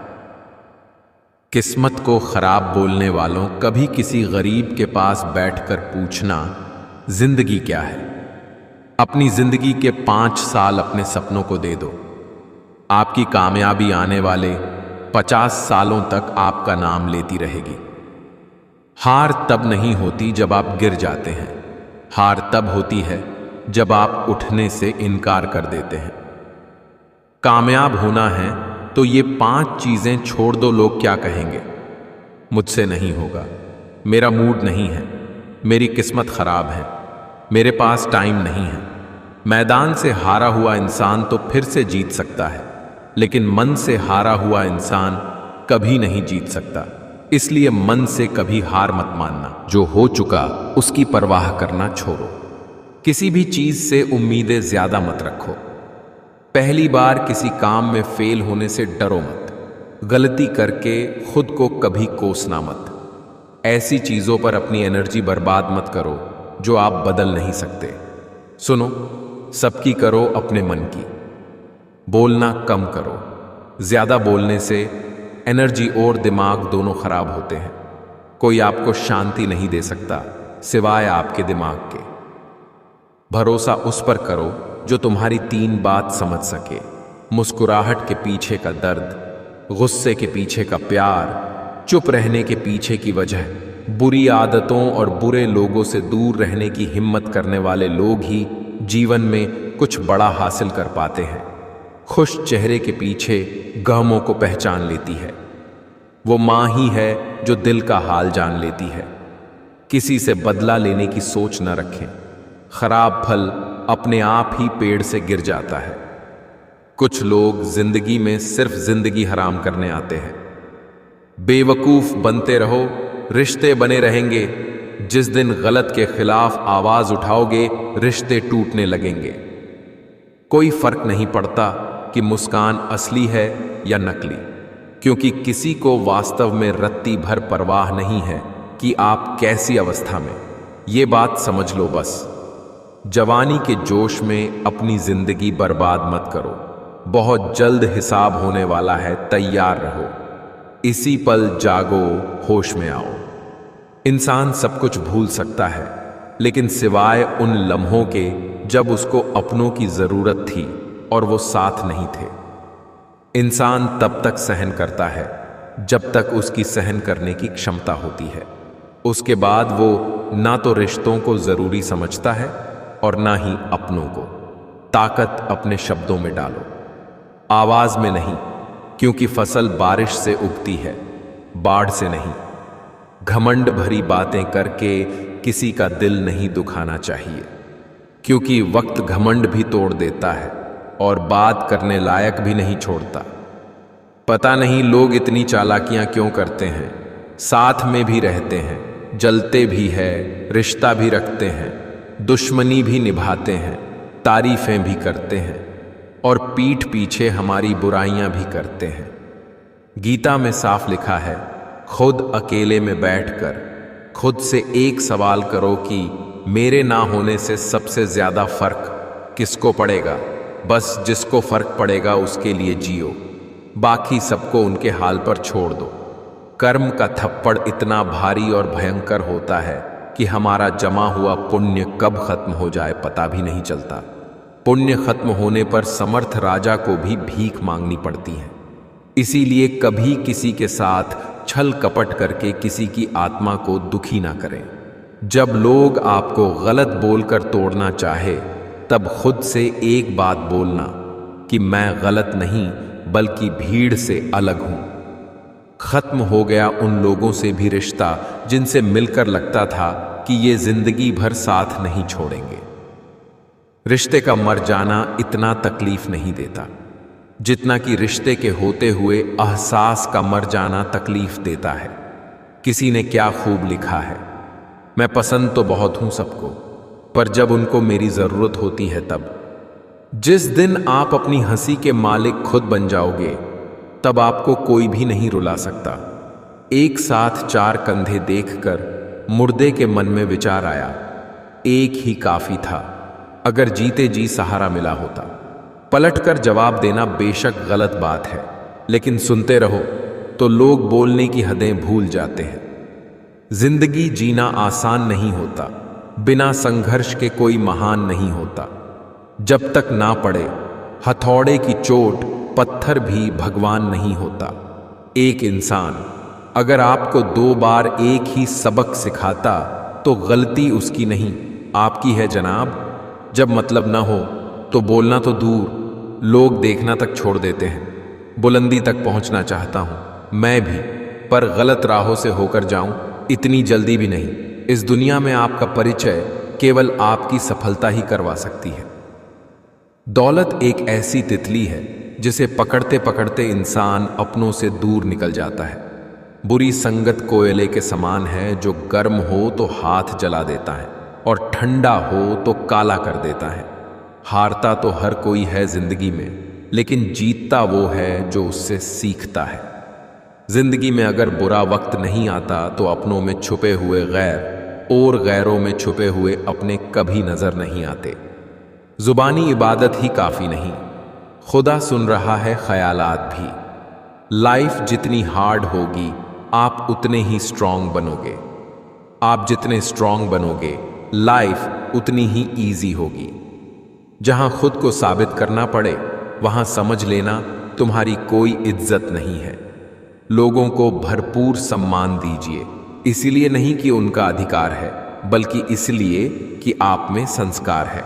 A: किस्मत को खराब बोलने वालों कभी किसी गरीब के पास बैठकर पूछना, जिंदगी क्या है? अपनी जिंदगी के 5 साल अपने सपनों को दे दो। आपकी कामयाबी आने वाले 50 सालों तक आपका नाम लेती रहेगी। हार तब नहीं होती जब आप गिर जाते हैं, हार तब होती है जब आप उठने से इनकार कर देते हैं। कामयाब होना है तो ये 5 चीजें छोड़ दो। लोग क्या कहेंगे? मुझसे नहीं होगा, मेरा मूड नहीं है, मेरी किस्मत खराब है, मेरे पास टाइम नहीं है। मैदान से हारा हुआ इंसान तो फिर से जीत सकता है, लेकिन मन से हारा हुआ इंसान कभी नहीं जीत सकता। इसलिए मन से कभी हार मत मानना। जो हो चुका उसकी परवाह करना छोड़ो। किसी भी चीज से उम्मीदें ज्यादा मत रखो। पहली बार किसी काम में फेल होने से डरो मत। गलती करके खुद को कभी कोसना मत। ऐसी चीजों पर अपनी एनर्जी बर्बाद मत करो जो आप बदल नहीं सकते। सुनो, सबकी करो अपने मन की। बोलना कम करो। ज्यादा बोलने से एनर्जी और दिमाग दोनों खराब होते हैं। कोई आपको शांति नहीं दे सकता सिवाय आपके दिमाग के। भरोसा उस पर करो जो तुम्हारी 3 बात समझ सके। मुस्कुराहट के पीछे का दर्द, गुस्से के पीछे का प्यार, चुप रहने के पीछे की वजह। बुरी आदतों और बुरे लोगों से दूर रहने की हिम्मत करने वाले लोग ही जीवन में कुछ बड़ा हासिल कर पाते हैं। खुश चेहरे के पीछे गमों को पहचान लेती है। वो मां ही है जो दिल का हाल जान लेती है। किसी से बदला लेने की सोच न रखें। खराब फल अपने आप ही पेड़ से गिर जाता है। कुछ लोग जिंदगी में सिर्फ जिंदगी हराम करने आते हैं। बेवकूफ बनते रहो, रिश्ते बने रहेंगे। जिस दिन गलत के खिलाफ आवाज उठाओगे, रिश्ते टूटने लगेंगे। कोई फर्क नहीं पड़ता कि मुस्कान असली है या नकली, क्योंकि किसी को वास्तव में रत्ती भर परवाह नहीं है कि आप कैसी अवस्था में। ये बात समझ लो बस। जवानी के जोश में अपनी जिंदगी बर्बाद मत करो। बहुत जल्द हिसाब होने वाला है, तैयार रहो। इसी पल जागो, होश में आओ। इंसान सब कुछ भूल सकता है, लेकिन सिवाय उन लम्हों के जब उसको अपनों की जरूरत थी और वो साथ नहीं थे। इंसान तब तक सहन करता है जब तक उसकी सहन करने की क्षमता होती है। उसके बाद वो ना तो रिश्तों को जरूरी समझता है और ना ही अपनों को। ताकत अपने शब्दों में डालो, आवाज में नहीं, क्योंकि फसल बारिश से उगती है, बाढ़ से नहीं। घमंड भरी बातें करके किसी का दिल नहीं दुखाना चाहिए, क्योंकि वक्त घमंड भी तोड़ देता है और बात करने लायक भी नहीं छोड़ता। पता नहीं लोग इतनी चालाकियां क्यों करते हैं। साथ में भी रहते हैं, जलते भी है, रिश्ता भी रखते हैं, दुश्मनी भी निभाते हैं, तारीफें भी करते हैं और पीठ पीछे हमारी बुराइयां भी करते हैं। गीता में साफ लिखा है, खुद अकेले में बैठकर खुद से एक सवाल करो कि मेरे ना होने से सबसे ज्यादा फर्क किसको पड़ेगा। बस जिसको फर्क पड़ेगा उसके लिए जियो, बाकी सबको उनके हाल पर छोड़ दो। कर्म का थप्पड़ इतना भारी और भयंकर होता है कि हमारा जमा हुआ पुण्य कब खत्म हो जाए पता भी नहीं चलता। पुण्य खत्म होने पर समर्थ राजा को भी भीख मांगनी पड़ती है। इसीलिए कभी किसी के साथ छल कपट करके किसी की आत्मा को दुखी ना करें। जब लोग आपको गलत बोलकर तोड़ना चाहे, तब खुद से एक बात बोलना कि मैं गलत नहीं बल्कि भीड़ से अलग हूं। खत्म हो गया उन लोगों से भी रिश्ता जिनसे मिलकर लगता था कि ये जिंदगी भर साथ नहीं छोड़ेंगे। रिश्ते का मर जाना इतना तकलीफ नहीं देता जितना कि रिश्ते के होते हुए एहसास का मर जाना तकलीफ देता है। किसी ने क्या खूब लिखा है, मैं पसंद तो बहुत हूं सबको, पर जब उनको मेरी जरूरत होती है तब। जिस दिन आप अपनी हंसी के मालिक खुद बन जाओगे, तब आपको कोई भी नहीं रुला सकता। एक साथ 4 कंधे देखकर मुर्दे के मन में विचार आया, एक ही काफी था अगर जीते जी सहारा मिला होता। पलटकर जवाब देना बेशक गलत बात है, लेकिन सुनते रहो तो लोग बोलने की हदें भूल जाते हैं। जिंदगी जीना आसान नहीं होता, बिना संघर्ष के कोई महान नहीं होता। जब तक ना पड़े हथौड़े की चोट, पत्थर भी भगवान नहीं होता। एक इंसान अगर आपको 2 बार एक ही सबक सिखाता तो गलती उसकी नहीं, आपकी है जनाब। जब मतलब ना हो तो बोलना तो दूर, लोग देखना तक छोड़ देते हैं। बुलंदी तक पहुंचना चाहता हूं मैं भी, पर गलत राहों से होकर जाऊं इतनी जल्दी भी नहीं। इस दुनिया में आपका परिचय केवल आपकी सफलता ही करवा सकती है। दौलत एक ऐसी तितली है जिसे पकड़ते पकड़ते इंसान अपनों से दूर निकल जाता है। बुरी संगत कोयले के समान है जो गर्म हो तो हाथ जला देता है और ठंडा हो तो काला कर देता है। हारता तो हर कोई है जिंदगी में, लेकिन जीतता वो है जो उससे सीखता है। जिंदगी में अगर बुरा वक्त नहीं आता तो अपनों में छुपे हुए गैर और गैरों में छुपे हुए अपने कभी नजर नहीं आते। जुबानी इबादत ही काफी नहीं, खुदा सुन रहा है ख्यालात भी। लाइफ जितनी हार्ड होगी आप उतने ही स्ट्रांग बनोगे। आप जितने स्ट्रांग बनोगे लाइफ उतनी ही इजी होगी। जहां खुद को साबित करना पड़े वहां समझ लेना तुम्हारी कोई इज्जत नहीं है। लोगों को भरपूर सम्मान दीजिए, इसलिए नहीं कि उनका अधिकार है, बल्कि इसलिए कि आप में संस्कार है।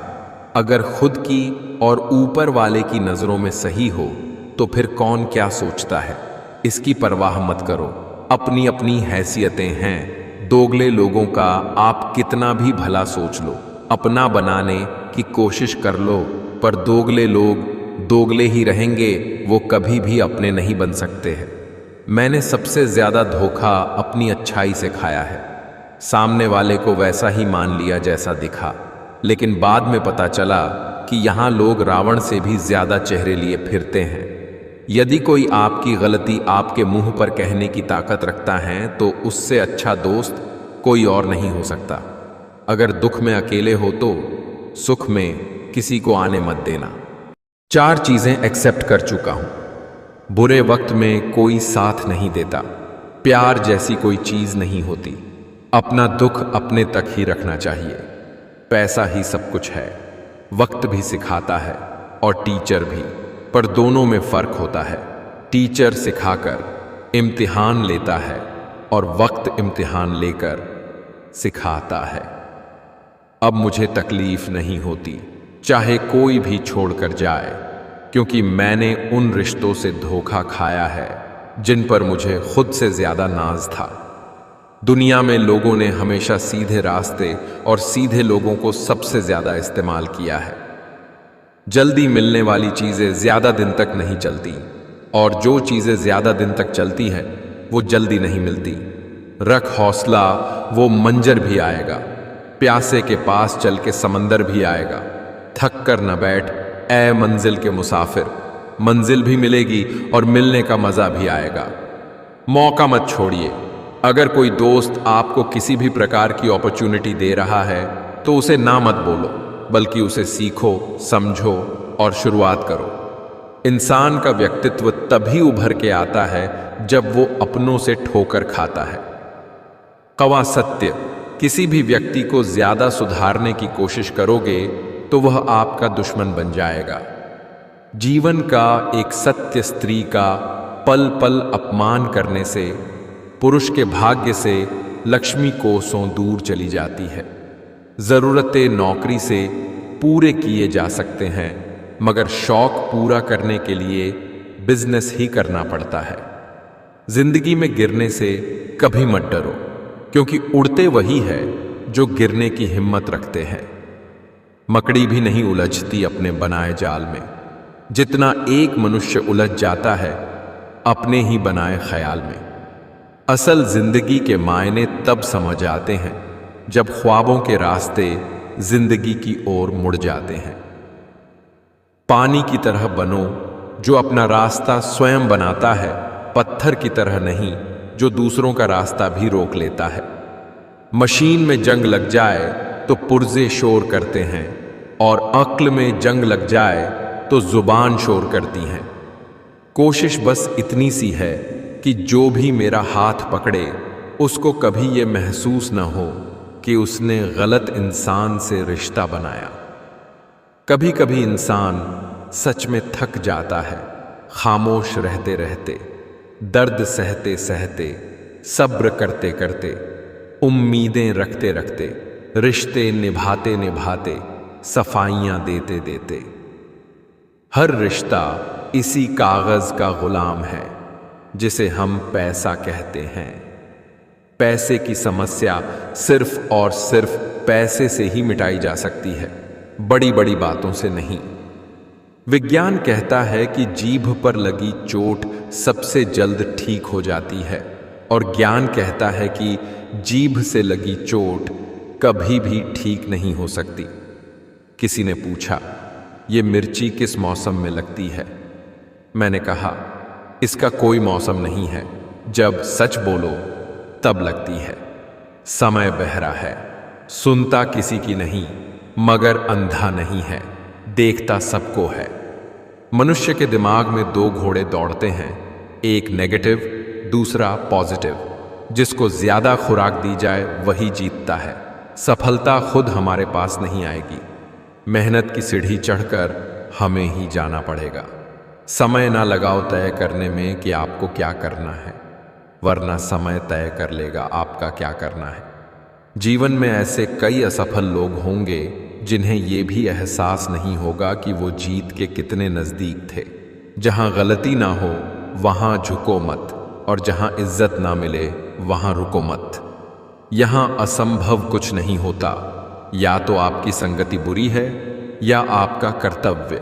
A: अगर खुद की और ऊपर वाले की नजरों में सही हो तो फिर कौन क्या सोचता है इसकी परवाह मत करो। अपनी अपनी हैसियतें हैं। दोगले लोगों का आप कितना भी भला सोच लो, अपना बनाने की कोशिश कर लो, पर दोगले लोग दोगले ही रहेंगे, वो कभी भी अपने नहीं बन सकते हैं। मैंने सबसे ज्यादा धोखा अपनी अच्छाई से खाया है। सामने वाले को वैसा ही मान लिया जैसा दिखा, लेकिन बाद में पता चला कि यहां लोग रावण से भी ज्यादा चेहरे लिए फिरते हैं। यदि कोई आपकी गलती आपके मुंह पर कहने की ताकत रखता है तो उससे अच्छा दोस्त कोई और नहीं हो सकता। अगर दुख में अकेले हो तो सुख में किसी को आने मत देना। 4 चीजें एक्सेप्ट कर चुका हूं। बुरे वक्त में कोई साथ नहीं देता। प्यार जैसी कोई चीज नहीं होती। अपना दुख अपने तक ही रखना चाहिए। पैसा ही सब कुछ है। वक्त भी सिखाता है और टीचर भी, पर दोनों में फर्क होता है। टीचर सिखाकर इम्तिहान लेता है और वक्त इम्तिहान लेकर सिखाता है। अब मुझे तकलीफ नहीं होती चाहे कोई भी छोड़कर जाए, क्योंकि मैंने उन रिश्तों से धोखा खाया है जिन पर मुझे खुद से ज्यादा नाज था। दुनिया में लोगों ने हमेशा सीधे रास्ते और सीधे लोगों को सबसे ज्यादा इस्तेमाल किया है। जल्दी मिलने वाली चीजें ज्यादा दिन तक नहीं चलती, और जो चीजें ज्यादा दिन तक चलती हैं वो जल्दी नहीं मिलती। रख हौसला, वो मंजर भी आएगा। प्यासे के पास चल के समंदर भी आएगा। थक कर न बैठ ए मंजिल के मुसाफिर, मंजिल भी मिलेगी और मिलने का मजा भी आएगा। मौका मत छोड़िए। अगर कोई दोस्त आपको किसी भी प्रकार की अपॉर्चुनिटी दे रहा है तो उसे ना मत बोलो, बल्कि उसे सीखो, समझो और शुरुआत करो। इंसान का व्यक्तित्व तभी उभर के आता है जब वो अपनों से ठोकर खाता है। कवा सत्य, किसी भी व्यक्ति को ज्यादा सुधारने की कोशिश करोगे तो वह आपका दुश्मन बन जाएगा। जीवन का एक सत्य स्त्री का पल पल अपमान करने से पुरुष के भाग्य से लक्ष्मी कोसों दूर चली जाती है। जरूरतें नौकरी से पूरे किए जा सकते हैं, मगर शौक पूरा करने के लिए बिजनेस ही करना पड़ता है। जिंदगी में गिरने से कभी मत डरो, क्योंकि उड़ते वही है जो गिरने की हिम्मत रखते हैं। मकड़ी भी नहीं उलझती अपने बनाए जाल में, जितना एक मनुष्य उलझ जाता है अपने ही बनाए ख्याल में। असल जिंदगी के मायने तब समझ आते हैं जब ख्वाबों के रास्ते जिंदगी की ओर मुड़ जाते हैं। पानी की तरह बनो जो अपना रास्ता स्वयं बनाता है, पत्थर की तरह नहीं जो दूसरों का रास्ता भी रोक लेता है। मशीन में जंग लग जाए तो पुर्जे शोर करते हैं, और अक्ल में जंग लग जाए तो जुबान शोर करती हैं। कोशिश बस इतनी सी है कि जो भी मेरा हाथ पकड़े उसको कभी ये महसूस न हो कि उसने गलत इंसान से रिश्ता बनाया। कभी कभी इंसान सच में थक जाता है, खामोश रहते रहते, दर्द सहते सहते, सब्र करते करते, उम्मीदें रखते रखते, रिश्ते निभाते निभाते, सफाइयां देते देते। हर रिश्ता इसी कागज का गुलाम है जिसे हम पैसा कहते हैं। पैसे की समस्या सिर्फ और सिर्फ पैसे से ही मिटाई जा सकती है, बड़ी बड़ी बातों से नहीं। विज्ञान कहता है कि जीभ पर लगी चोट सबसे जल्द ठीक हो जाती है, और ज्ञान कहता है कि जीभ से लगी चोट कभी भी ठीक नहीं हो सकती। किसी ने पूछा, ये मिर्ची किस मौसम में लगती है? मैंने कहा, इसका कोई मौसम नहीं है, जब सच बोलो तब लगती है। समय बहरा है, सुनता किसी की नहीं, मगर अंधा नहीं है, देखता सबको है। मनुष्य के दिमाग में दो घोड़े दौड़ते हैं, एक नेगेटिव, दूसरा पॉजिटिव। जिसको ज्यादा खुराक दी जाए वही जीतता है। सफलता खुद हमारे पास नहीं आएगी, मेहनत की सीढ़ी चढ़कर हमें ही जाना पड़ेगा। समय ना लगाओ तय करने में कि आपको क्या करना है, वरना समय तय कर लेगा आपका क्या करना है। जीवन में ऐसे कई असफल लोग होंगे जिन्हें यह भी एहसास नहीं होगा कि वो जीत के कितने नजदीक थे। जहां गलती ना हो वहां झुको मत, और जहां इज्जत ना मिले वहां रुको मत। यहां असंभव कुछ नहीं होता, या तो आपकी संगति बुरी है या आपका कर्तव्य।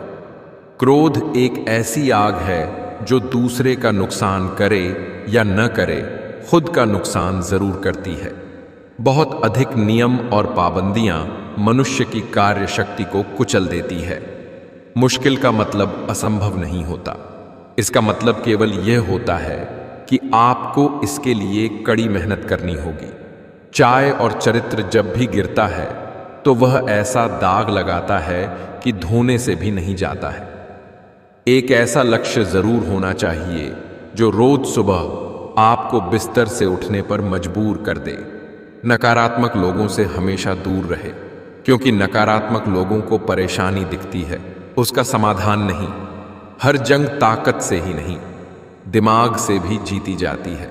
A: क्रोध एक ऐसी आग है जो दूसरे का नुकसान करे या न करे, खुद का नुकसान जरूर करती है। बहुत अधिक नियम और पाबंदियां मनुष्य की कार्य शक्ति को कुचल देती है। मुश्किल का मतलब असंभव नहीं होता, इसका मतलब केवल यह होता है कि आपको इसके लिए कड़ी मेहनत करनी होगी। चाय और चरित्र जब भी गिरता है तो वह ऐसा दाग लगाता है कि धोने से भी नहीं जाता है। एक ऐसा लक्ष्य जरूर होना चाहिए जो रोज सुबह आपको बिस्तर से उठने पर मजबूर कर दे। नकारात्मक लोगों से हमेशा दूर रहे, क्योंकि नकारात्मक लोगों को परेशानी दिखती है, उसका समाधान नहीं। हर जंग ताकत से ही नहीं, दिमाग से भी जीती जाती है।